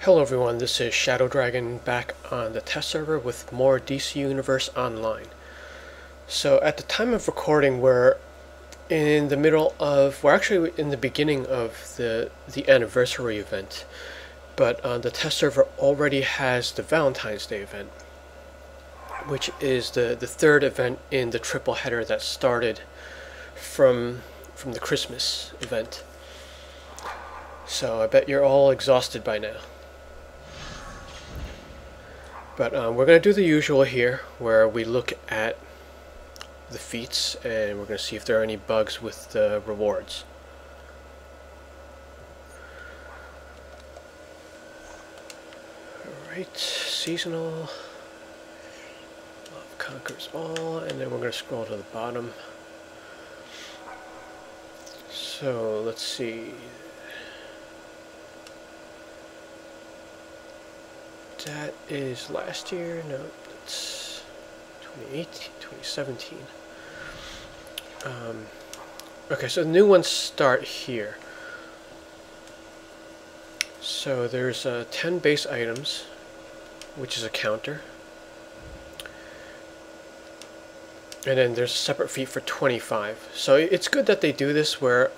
Hello everyone, this is Shadow Dragon back on the test server with more DC Universe Online. So at the time of recording, we're actually in the beginning of the anniversary event, but the test server already has the Valentine's Day event, which is the third event in the triple header that started from the Christmas event. So I bet you're all exhausted by now. But we're going to do the usual here, where we look at the feats and we're going to see if there are any bugs with the rewards. Alright, seasonal, love conquers all, and then we're going to scroll to the bottom. So let's see. That is last year. No, that's 2018, 2017. Okay, so the new ones start here. So there's 10 base items, which is a counter. And then there's a separate feat for 25. So it's good that they do this where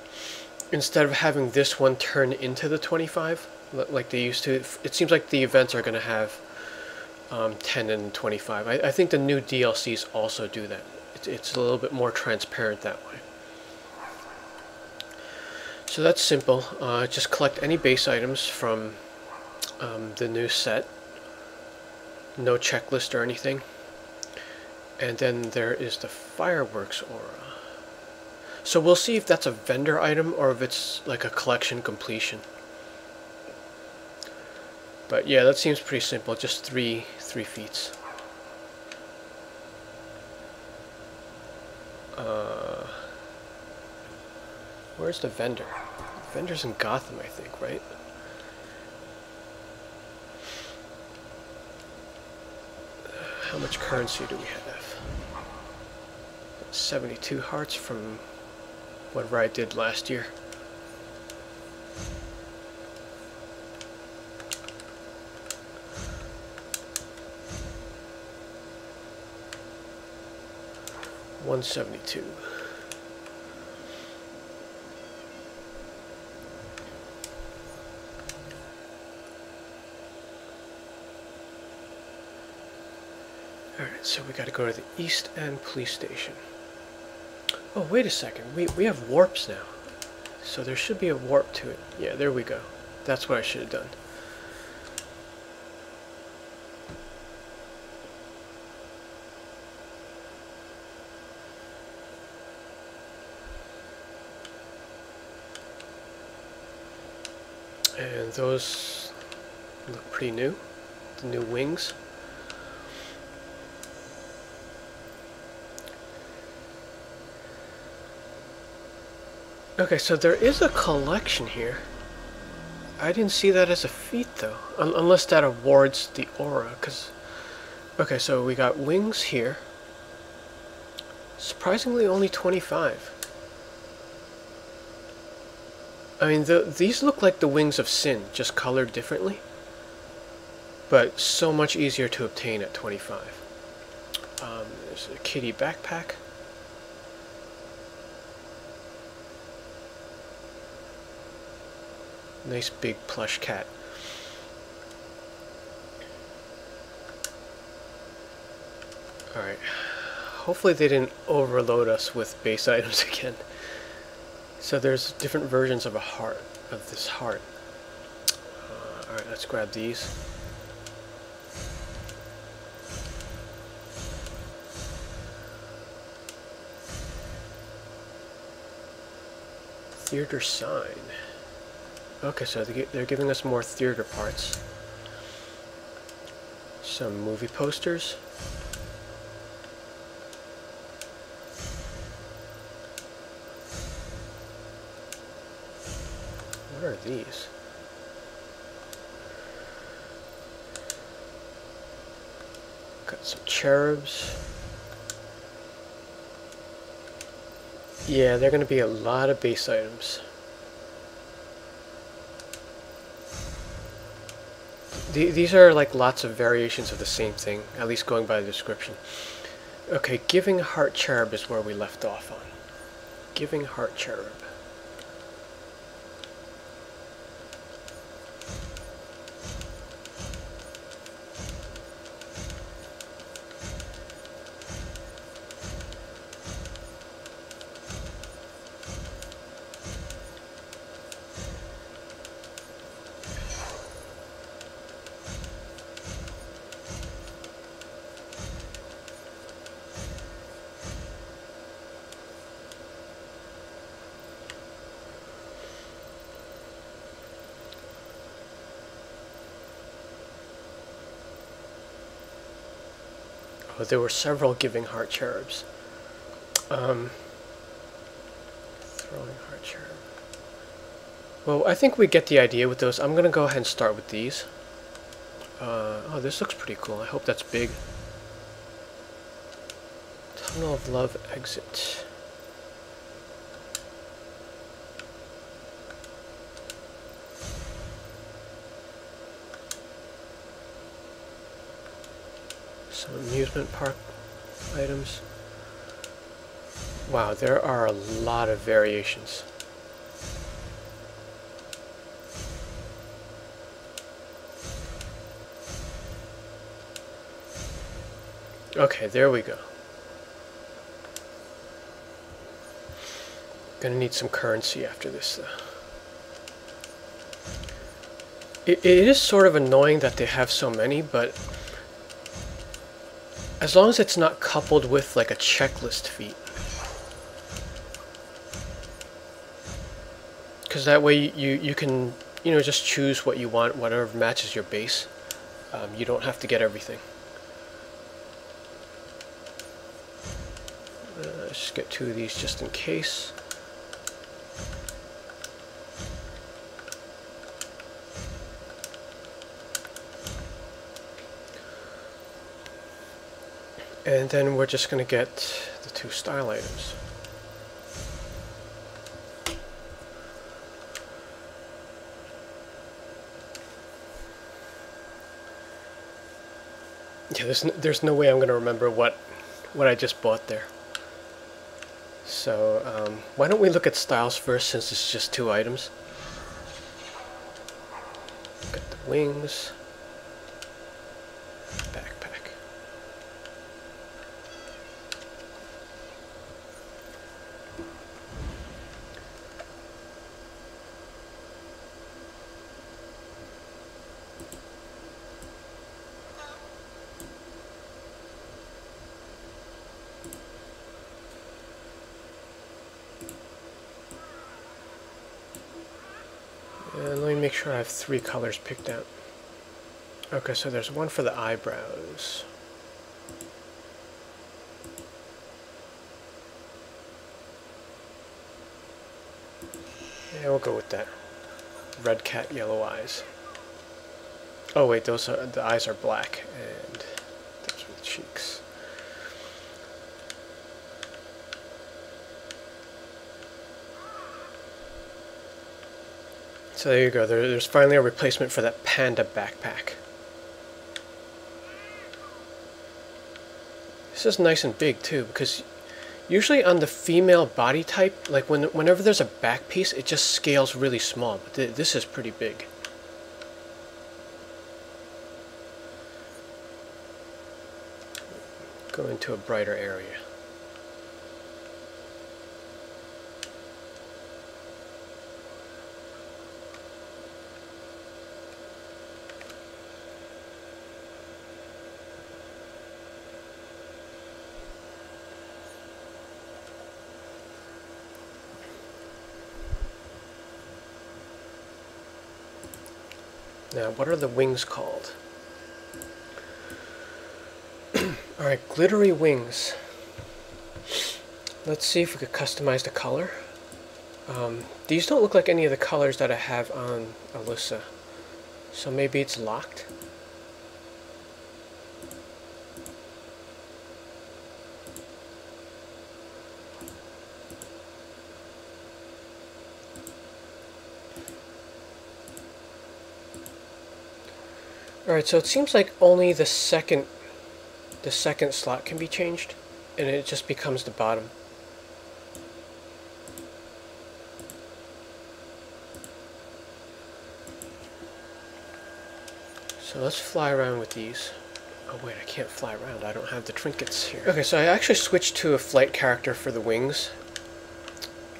instead of having this one turn into the 25, like they used to, it seems like the events are going to have 10 and 25. I think the new DLCs also do that. It's a little bit more transparent that way. So that's simple. Just collect any base items from the new set. No checklist or anything. And then there is the fireworks aura. So we'll see if that's a vendor item or if it's like a collection completion. But yeah, that seems pretty simple. Just three feats. Where's the vendor? The vendor's in Gotham, I think, right? How much currency do we have? 72 hearts from whatever I did last year. $172. Alright, so we gotta go to the East End Police Station. Oh, wait a second. We have warps now. So there should be a warp to it. Yeah, there we go. That's what I should have done. And those look pretty new, the new wings. Okay, so there is a collection here. I didn't see that as a feat though, unless that awards the aura, okay, so we got wings here. Surprisingly only 25. I mean, these look like the wings of sin, just colored differently. But so much easier to obtain at 25. There's a kitty backpack. Nice big plush cat. Alright. Hopefully they didn't overload us with base items again. So there's different versions of this heart. Alright, let's grab these. Theater sign. Okay, so they're giving us more theater parts. Some movie posters. What are these? Got some cherubs. Yeah, they're going to be a lot of base items. These are like lots of variations of the same thing, at least going by the description. Okay, Giving Heart Cherub is where we left off on. Giving Heart Cherub. Oh, there were several Giving Heart Cherubs. Throwing Heart Cherub. Well, I think we get the idea with those. I'm going to go ahead and start with these. Oh, this looks pretty cool. I hope that's big. Tunnel of Love exit. Some amusement park items. Wow, there are a lot of variations. Okay, there we go. Gonna need some currency after this though. It is sort of annoying that they have so many, but as long as it's not coupled with like a checklist feat. Because that way you can, you know, just choose what you want, whatever matches your base. You don't have to get everything. Let's just get 2 of these just in case. And then we're just going to get the 2 style items. Yeah, there's no way I'm going to remember what I just bought there. So why don't we look at styles first, since it's just 2 items. Look at the wings. Backpack. And let me make sure I have 3 colors picked out. Okay, so there's one for the eyebrows. Yeah, we'll go with that. Red cat, yellow eyes. Oh wait, the eyes are black, and those are the cheeks. So there you go. There's finally a replacement for that panda backpack. This is nice and big too, because usually on the female body type, like whenever there's a back piece, it just scales really small. But this is pretty big. Go into a brighter area. Now, what are the wings called? Alright, glittery wings. Let's see if we could customize the color. These don't look like any of the colors that I have on Alyssa. So maybe it's locked. Alright, so it seems like only the second slot can be changed, and it just becomes the bottom. So let's fly around with these. Oh wait, I can't fly around. I don't have the trinkets here. Okay, so I actually switched to a flight character for the wings.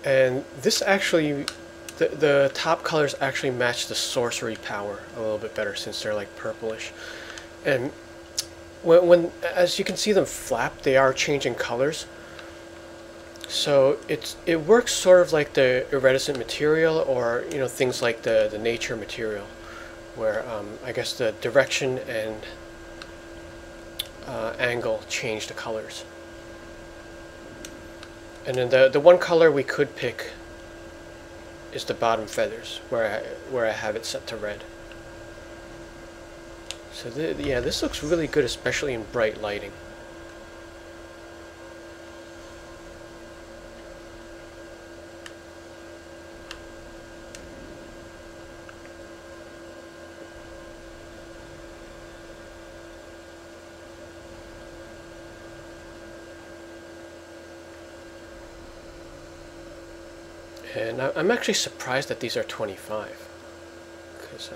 And this actually, the top colors actually match the sorcery power a little bit better since they're like purplish. And when as you can see them flap, they are changing colors. So it works sort of like the iridescent material, or things like the nature material, where I guess the direction and angle change the colors. And then the one color we could pick is the bottom feathers, where I have it set to red. So yeah, this looks really good, especially in bright lighting. And I'm actually surprised that these are 25, because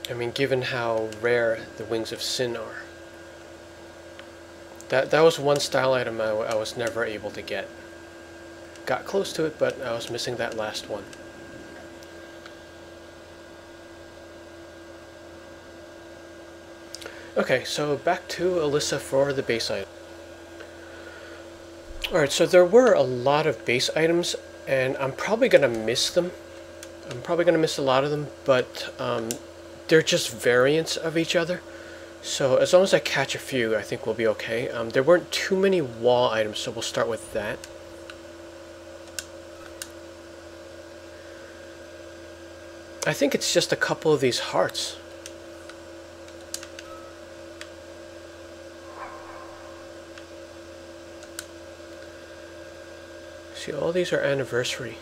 I mean, given how rare the Wings of Sin are, that was one style item I was never able to get. Got close to it, but I was missing that last one. Okay, so back to Alyssa for the base item. Alright, so there were a lot of base items, and I'm probably going to miss them. I'm probably going to miss a lot of them, but they're just variants of each other. So as long as I catch a few, I think we'll be okay. There weren't too many wall items, so we'll start with that. I think it's just a couple of these hearts. See, all these are anniversary.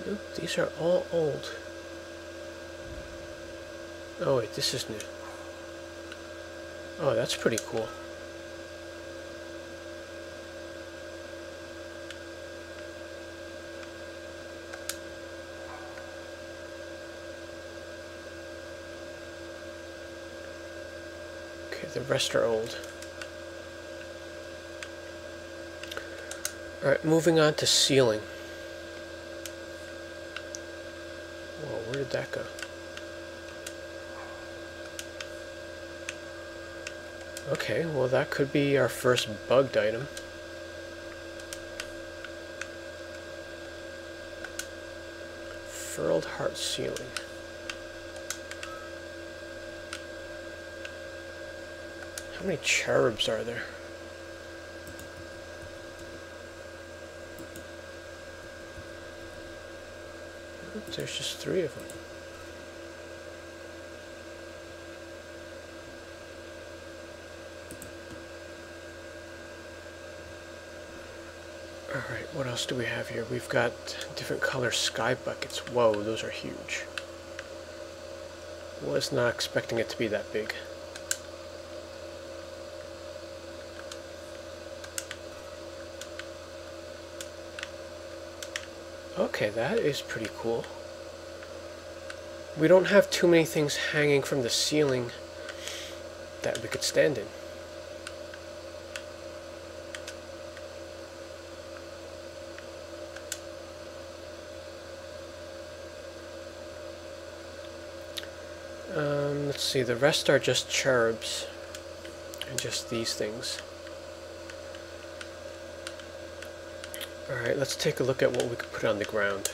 Nope, these are all old. Oh wait, this is new. Oh, that's pretty cool. Okay, the rest are old. Alright, moving on to ceiling. Whoa, where did that go? Okay, well that could be our first bugged item. Furled heart ceiling. How many cherubs are there? There's just 3 of them. Alright, what else do we have here? We've got different color sky buckets. Whoa, those are huge. Was not expecting it to be that big. Okay, that is pretty cool. We don't have too many things hanging from the ceiling that we could stand in. Let's see, the rest are just cherubs. and just these things. Alright, let's take a look at what we could put on the ground.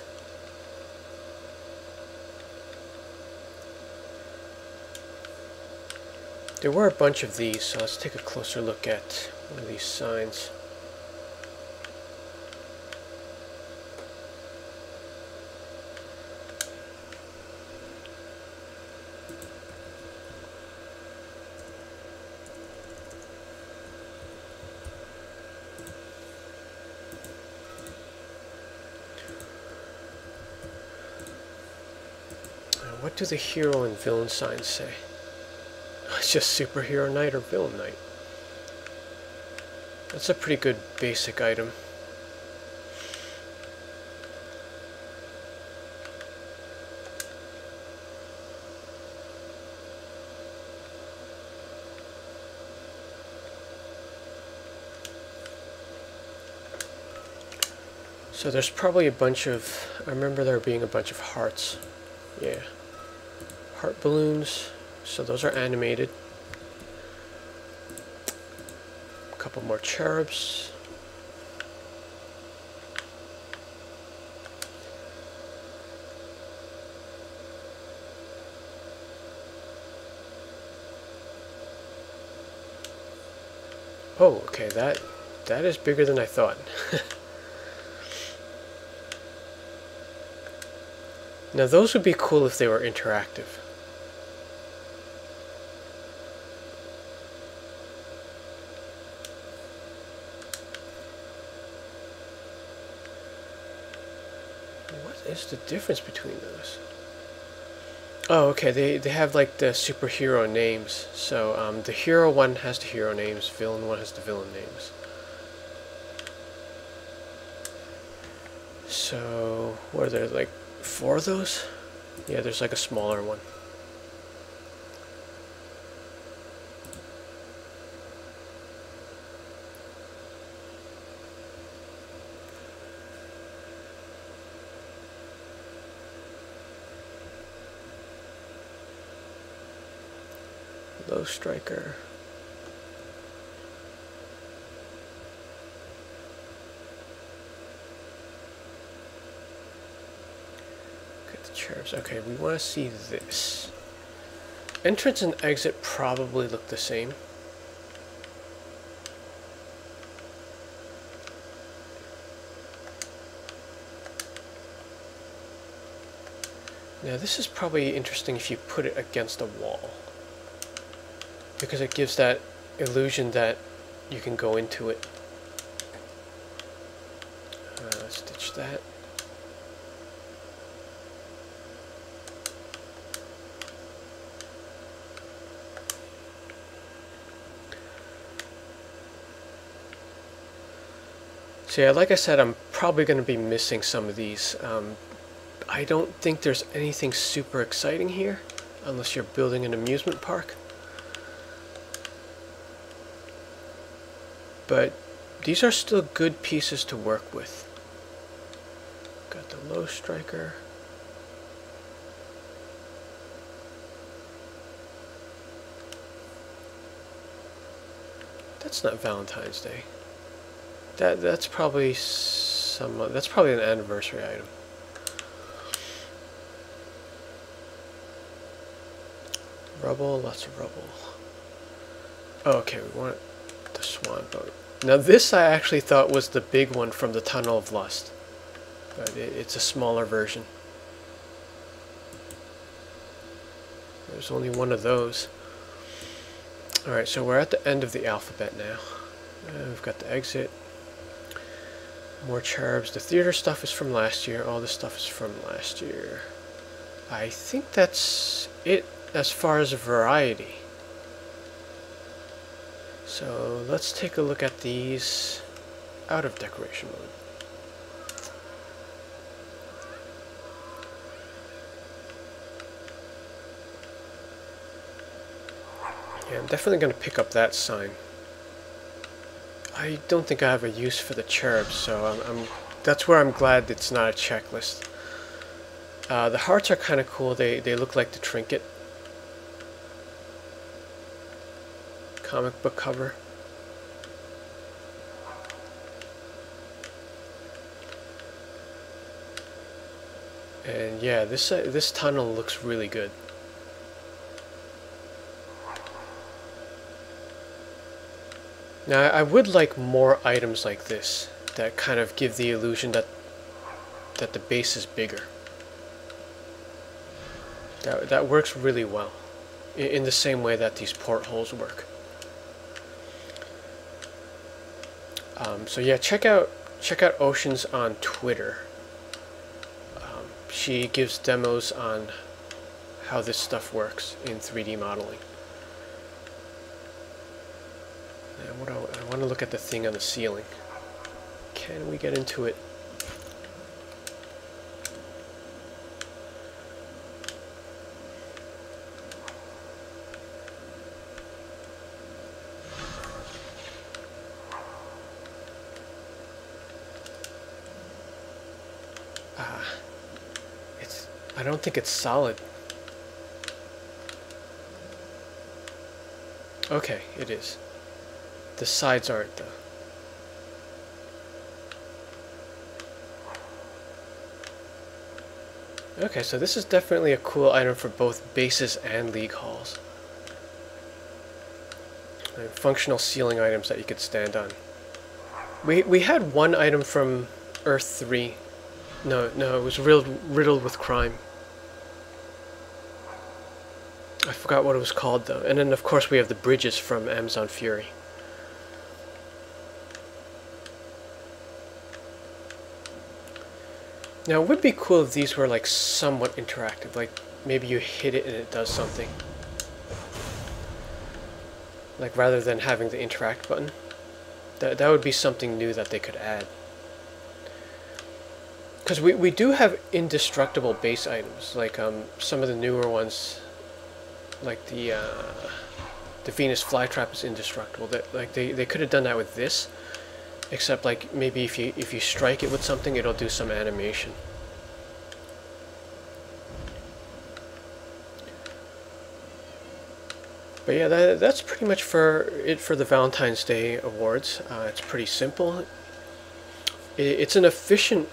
There were a bunch of these, so let's take a closer look at one of these signs. What do the hero and villain signs say? It's just superhero knight or villain knight. That's a pretty good basic item. So there's probably a bunch of, I remember there being a bunch of hearts. Yeah. Heart balloons. So those are animated. A couple more cherubs. Oh, okay, that is bigger than I thought. Now those would be cool if they were interactive. What is the difference between those? Oh, okay, they have like the superhero names. So the hero one has the hero names, villain one has the villain names. So, what are there, like 4 of those? Yeah, there's like a smaller one. Low striker. Get the cherubs. Okay, we want to see this. Entrance and exit probably look the same. Now this is probably interesting if you put it against a wall, because it gives that illusion that you can go into it. Stitch that. So yeah, like I said, I'm probably going to be missing some of these. I don't think there's anything super exciting here, unless you're building an amusement park. But these are still good pieces to work with. Got the low striker. That's not Valentine's Day. That's probably that's probably an anniversary item. Rubble, lots of rubble. Oh, okay, we want the swan boat. Now this I actually thought was the big one from the Tunnel of Lust, but it's a smaller version. There's only one of those. Alright, so we're at the end of the alphabet now. We've got the exit. More cherubs. The theater stuff is from last year. All this stuff is from last year. I think that's it as far as variety. So let's take a look at these out of decoration mode. Yeah, I'm definitely going to pick up that sign. I don't think I have a use for the cherubs, so that's where I'm glad it's not a checklist. The hearts are kind of cool. They look like the trinket. comic book cover. And yeah, this tunnel looks really good. Now I would like more items like this that kind of give the illusion that the base is bigger. That works really well, in the same way that these portholes work. So yeah, check out Oceans on Twitter. She gives demos on how this stuff works in 3D modeling. And I want to look at the thing on the ceiling. Can we get into it? I don't think it's solid. Okay, it is. The sides aren't though. Okay, so this is definitely a cool item for both bases and league halls. And functional ceiling items that you could stand on. We had one item from Earth 3. No, it was riddled with crime. I forgot what it was called though. And then of course we have the bridges from Amazon Fury. Now it would be cool if these were like somewhat interactive, like maybe you hit it and it does something. Like rather than having the interact button. That would be something new that they could add. Because we do have indestructible base items, like some of the newer ones. Like the Venus flytrap is indestructible. They could have done that with this, except like maybe if you strike it with something, it'll do some animation. But yeah, that's pretty much for the Valentine's Day awards. It's pretty simple. It's an efficient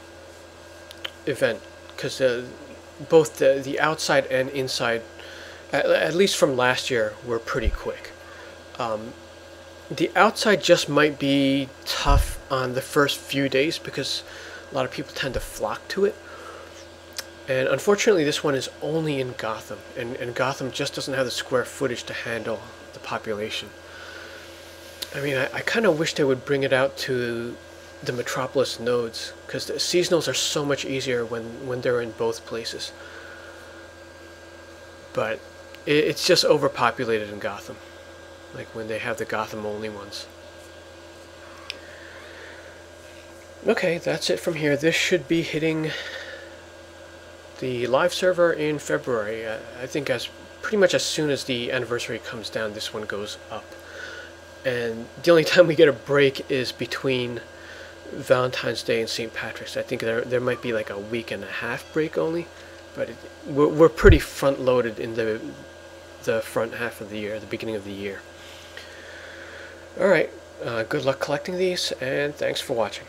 event because both the outside and inside, at least from last year, were pretty quick. The outside just might be tough on the first few days because a lot of people tend to flock to it. And unfortunately this one is only in Gotham, and Gotham just doesn't have the square footage to handle the population. I mean, I kind of wish they would bring it out to the Metropolis nodes, because the seasonals are so much easier when they're in both places. But it's just overpopulated in Gotham, like when they have the Gotham only ones. Okay, that's it from here. This should be hitting the live server in February. I think pretty much as soon as the anniversary comes down, this one goes up. And the only time we get a break is between Valentine's Day and St. Patrick's. I think there might be like a week and a half break only, but we're pretty front loaded in the front half of the year, the beginning of the year. Alright, good luck collecting these, and thanks for watching.